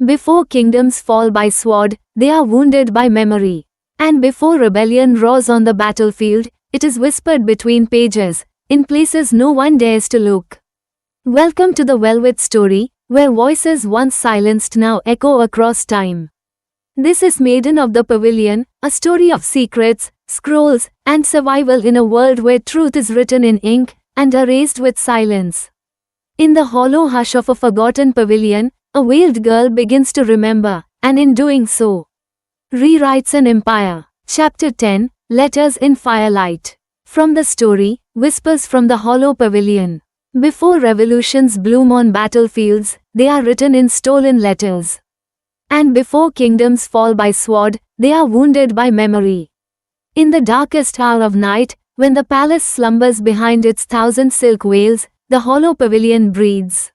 Before kingdoms fall by sword, they are wounded by memory. And before rebellion roars on the battlefield, it is whispered between pages, in places no one dares to look. Welcome to the Velvet Story, where voices once silenced now echo across time. This is Maiden of the Pavilion, a story of secrets, scrolls, and survival in a world where truth is written in ink and erased with silence. In the hollow hush of a forgotten pavilion, a veiled girl begins to remember, and in doing so, rewrites an empire. Chapter 10, Letters in Firelight. From the story, Whispers from the Hollow Pavilion. Before revolutions bloom on battlefields, they are written in stolen letters. And before kingdoms fall by sword, they are wounded by memory. In the darkest hour of night, when the palace slumbers behind its thousand silk veils, the hollow pavilion breathes.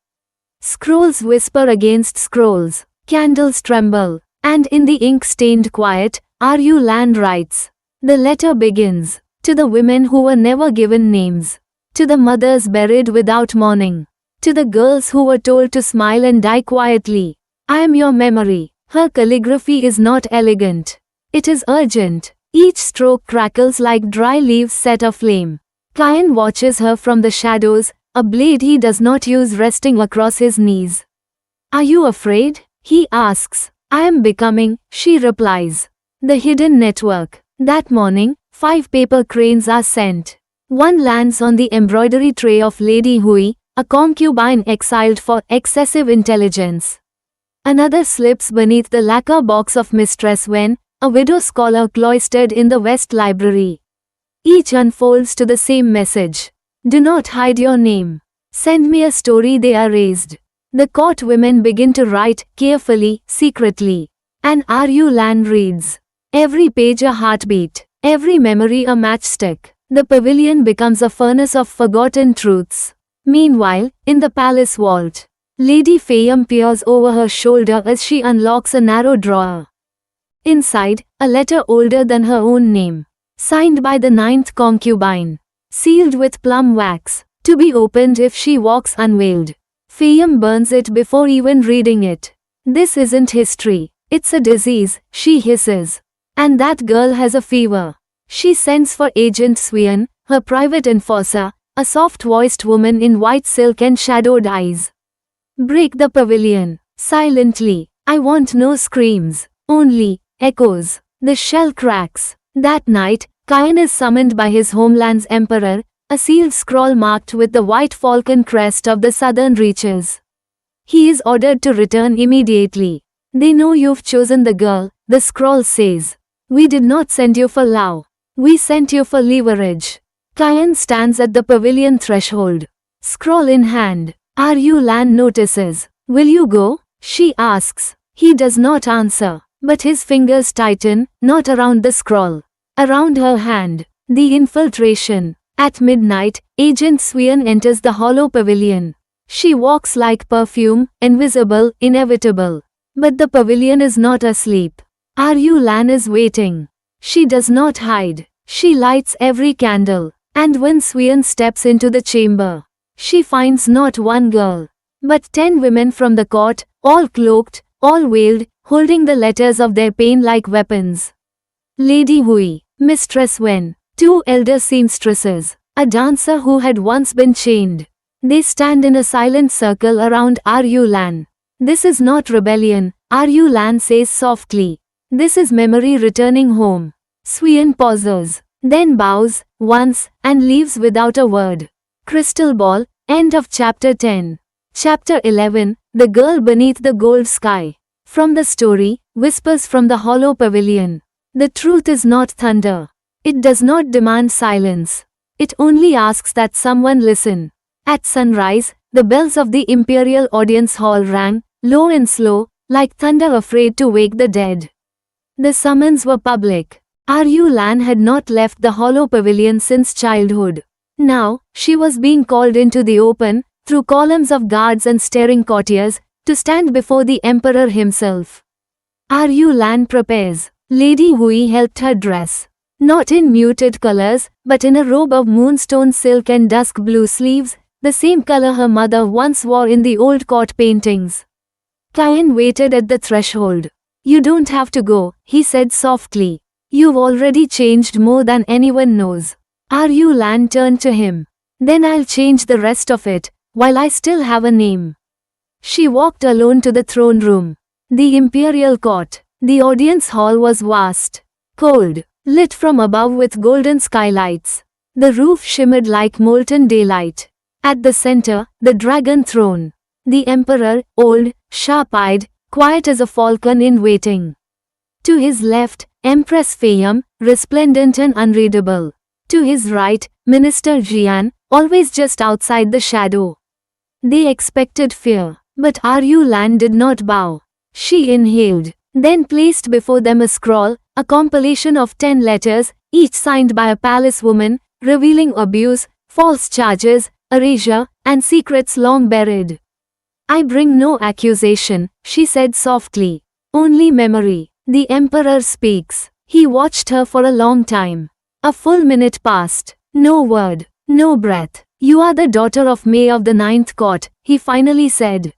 Scrolls whisper against scrolls, candles tremble, and in the ink-stained quiet, Aryu Lan writes. The letter begins, to the women who were never given names, to the mothers buried without mourning, to the girls who were told to smile and die quietly. I am your memory. Her calligraphy is not elegant. It is urgent. Each stroke crackles like dry leaves set aflame. Kayan watches her from the shadows, a blade he does not use resting across his knees. Are you afraid? He asks. I am becoming, she replies. The hidden network. That morning, 5 paper cranes are sent. One lands on the embroidery tray of Lady Hui, a concubine exiled for excessive intelligence. Another slips beneath the lacquer box of Mistress Wen, a widow scholar cloistered in the West Library. Each unfolds to the same message. Do not hide your name. Send me a story they erased. The court women begin to write, carefully, secretly. And Aryu Lan reads. Every page a heartbeat, every memory a matchstick. The pavilion becomes a furnace of forgotten truths. Meanwhile, in the palace vault, Lady Fayum peers over her shoulder as she unlocks a narrow drawer. Inside, a letter older than her own name, signed by the 9th concubine, sealed with plum wax, to be opened if she walks unveiled. Fayum burns it before even reading it. This isn't history, it's a disease, she hisses. And that girl has a fever. She sends for Agent Swian, her private enforcer, a soft-voiced woman in white silk and shadowed eyes. Break the pavilion, silently. I want no screams, only echoes. The shell cracks. That night, Kayan is summoned by his homeland's emperor, a sealed scroll marked with the white falcon crest of the southern reaches. He is ordered to return immediately. They know you've chosen the girl, the scroll says. We did not send you for love. We sent you for leverage. Kayan stands at the pavilion threshold, scroll in hand. Aryu Lan notices. Will you go? She asks. He does not answer, but his fingers tighten, not around the scroll, around her hand. The infiltration. At midnight, Agent Swian enters the hollow pavilion. She walks like perfume, invisible, inevitable. But the pavilion is not asleep. Aryu Lan is waiting. She does not hide. She lights every candle. And when Swian steps into the chamber, she finds not one girl, but 10 women from the court, all cloaked, all veiled, holding the letters of their pain like weapons. Lady Hui, Mistress Wen, 2 elder seamstresses, a dancer who had once been chained. They stand in a silent circle around Aryu Lan. This is not rebellion, Aryu Lan says softly. This is memory returning home. Swian pauses, then bows, once, and leaves without a word. Crystal Ball, end of Chapter 10. Chapter 11, The Girl Beneath the Gold Sky. From the story, Whispers from the Hollow Pavilion. The truth is not thunder. It does not demand silence. It only asks that someone listen. At sunrise, the bells of the Imperial Audience Hall rang, low and slow, like thunder afraid to wake the dead. The summons were public. Aryu Lan had not left the hollow pavilion since childhood. Now, she was being called into the open, through columns of guards and staring courtiers, to stand before the emperor himself. Aryu Lan prepares. Lady Hui helped her dress. Not in muted colors, but in a robe of moonstone silk and dusk blue sleeves, the same color her mother once wore in the old court paintings. Kayan waited at the threshold. You don't have to go, he said softly. You've already changed more than anyone knows. Aryu Lan turned to him. Then I'll change the rest of it, while I still have a name. She walked alone to the throne room. The imperial court. The audience hall was vast, cold, lit from above with golden skylights. The roof shimmered like molten daylight. At the center, the dragon throne. The emperor, old, sharp-eyed, quiet as a falcon in waiting. To his left, Empress Feyam, resplendent and unreadable. To his right, Minister Jian, always just outside the shadow. They expected fear, but Aryu Lan did not bow. She inhaled, then placed before them a scroll, a compilation of 10 letters, each signed by a palace woman, revealing abuse, false charges, erasure, and secrets long buried. I bring no accusation, she said softly. Only memory. The emperor speaks. He watched her for a long time. A full minute passed. No word, no breath. You are the daughter of May of the Ninth Court, he finally said.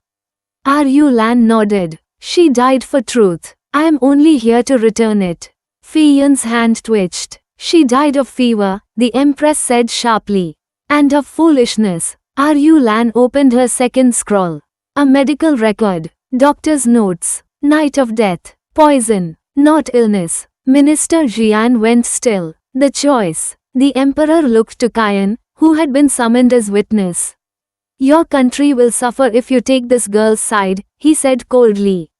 Aryu Lan nodded. She died for truth. I am only here to return it. Feiyan's hand twitched. She died of fever, the empress said sharply. And of foolishness. Aryu Lan opened her second scroll. A medical record. Doctor's notes. Night of death. Poison. Not illness. Minister Jian went still. The choice. The emperor looked to Kayan, who had been summoned as witness. Your country will suffer if you take this girl's side, he said coldly.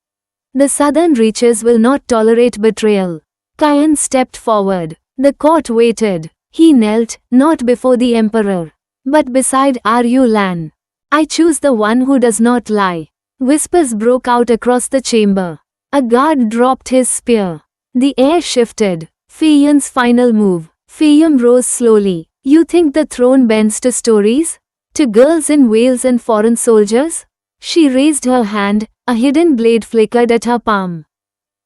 The southern reaches will not tolerate betrayal. Kayan stepped forward. The court waited. He knelt, not before the emperor, but beside Aryu Lan. I choose the one who does not lie. Whispers broke out across the chamber. A guard dropped his spear. The air shifted. Feiyan's final move. Feyam rose slowly. You think the throne bends to stories? To girls in veils and foreign soldiers? She raised her hand, a hidden blade flickered at her palm.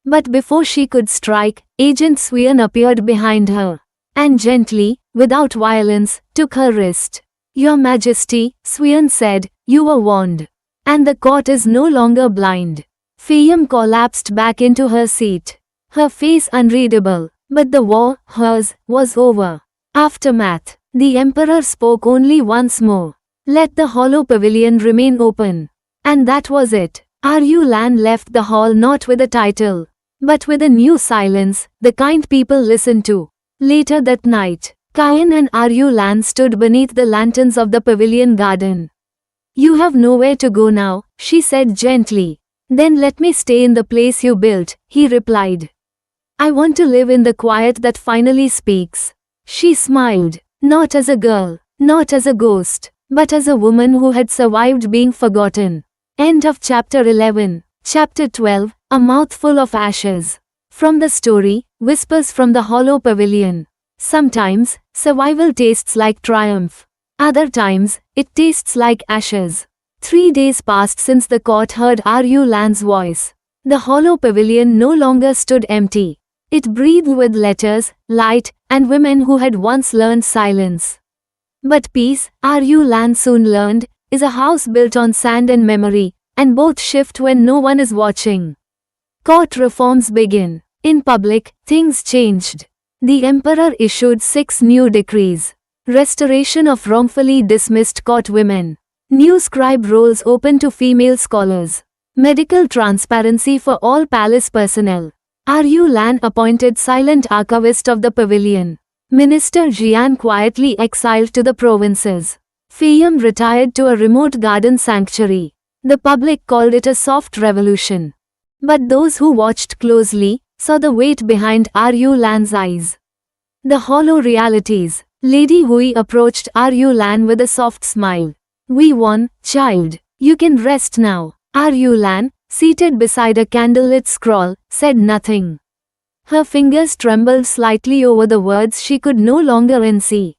But before she could strike, Agent Swian appeared behind her. And gently, without violence, took her wrist. Your Majesty, Swian said, you were warned. And the court is no longer blind. Feyam collapsed back into her seat. Her face unreadable, but the war, hers, was over. Aftermath. The emperor spoke only once more. Let the hollow pavilion remain open. And that was it. Aryu Lan left the hall not with a title, but with a new silence, the kind people listened to. Later that night, Kayan and Aryu Lan stood beneath the lanterns of the pavilion garden. You have nowhere to go now, she said gently. Then let me stay in the place you built, he replied. I want to live in the quiet that finally speaks. She smiled, not as a girl, not as a ghost, but as a woman who had survived being forgotten. End of chapter 11. Chapter 12, A Mouthful of Ashes. From the story, Whispers from the Hollow Pavilion. Sometimes, survival tastes like triumph. Other times, it tastes like ashes. 3 days passed since the court heard Aryu Lan's voice. The hollow pavilion no longer stood empty. It breathed with letters, light, and women who had once learned silence. But peace, Aryu Lan soon learned, is a house built on sand and memory, and both shift when no one is watching. Court reforms begin. In public, things changed. The emperor issued 6 new decrees. Restoration of wrongfully dismissed court women. New scribe roles open to female scholars. Medical transparency for all palace personnel. Aryu Lan appointed silent archivist of the pavilion. Minister Jian quietly exiled to the provinces. Feyam retired to a remote garden sanctuary. The public called it a soft revolution. But those who watched closely saw the weight behind Aryu Lan's eyes. The hollow realities. Lady Hui approached Aryu Lan with a soft smile. We won, child. You can rest now. Aryu Lan, seated beside a candlelit scroll, said nothing. Her fingers trembled slightly over the words she could no longer unsee.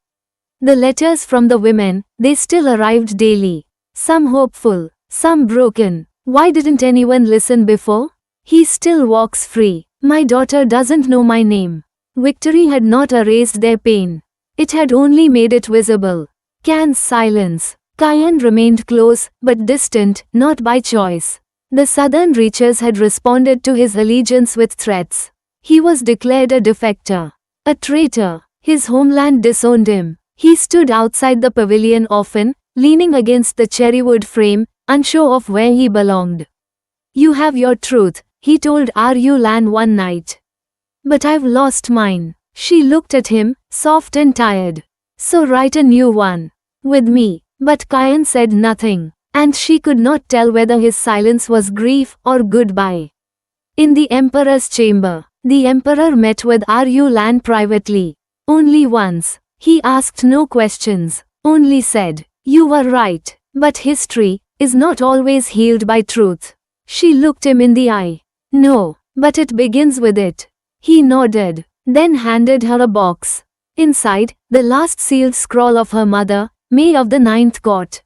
The letters from the women, they still arrived daily. Some hopeful, some broken. Why didn't anyone listen before? He still walks free. My daughter doesn't know my name. Victory had not erased their pain. It had only made it visible. Kan's silence. Kayan remained close, but distant, not by choice. The southern reaches had responded to his allegiance with threats. He was declared a defector, a traitor. His homeland disowned him. He stood outside the pavilion often, leaning against the cherrywood frame, unsure of where he belonged. "You have your truth," he told Aryu Lan one night. "But I've lost mine." She looked at him, soft and tired. "So write a new one. With me." But Kayan said nothing, and she could not tell whether his silence was grief or goodbye. In the emperor's chamber, the emperor met with Aryu Lan privately. Only once. He asked no questions, only said, "You were right, but history is not always healed by truth." She looked him in the eye. "No, but it begins with it." He nodded, then handed her a box. Inside, the last sealed scroll of her mother, May of the 9th Court.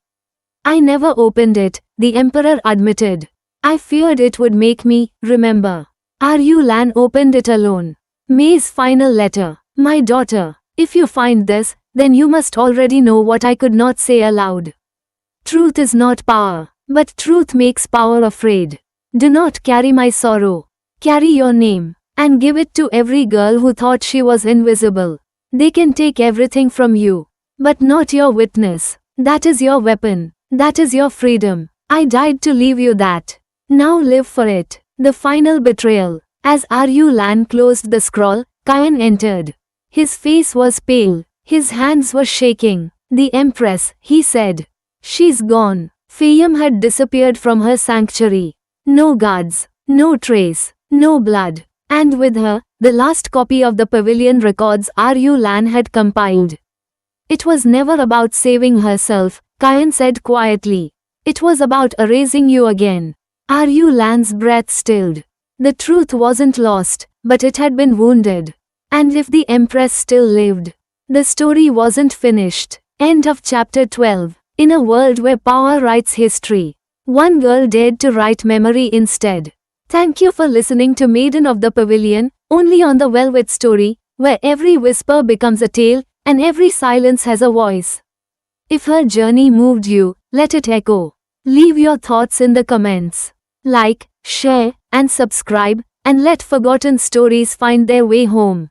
"I never opened it," the emperor admitted. "I feared it would make me remember." Aryu Lan opened it alone. May's final letter. "My daughter, if you find this, then you must already know what I could not say aloud. Truth is not power, but truth makes power afraid. Do not carry my sorrow. Carry your name, and give it to every girl who thought she was invisible. They can take everything from you, but not your witness. That is your weapon. That is your freedom. I died to leave you that. Now live for it." The final betrayal. As Aryu Lan closed the scroll, Kayan entered. His face was pale. His hands were shaking. "The Empress," he said. "She's gone." Fayum had disappeared from her sanctuary. No guards, no trace, no blood. And with her, the last copy of the pavilion records Aryu Lan had compiled. "It was never about saving herself," Kayan said quietly. "It was about erasing you again." Aryu Lan's breath stilled. The truth wasn't lost, but it had been wounded. And if the Empress still lived, the story wasn't finished. End of chapter 12. In a world where power writes history, one girl dared to write memory instead. Thank you for listening to Maiden of the Pavilion, only on the Velvet Story, where every whisper becomes a tale, and every silence has a voice. If her journey moved you, let it echo. Leave your thoughts in the comments. Like, share, and subscribe, and let forgotten stories find their way home.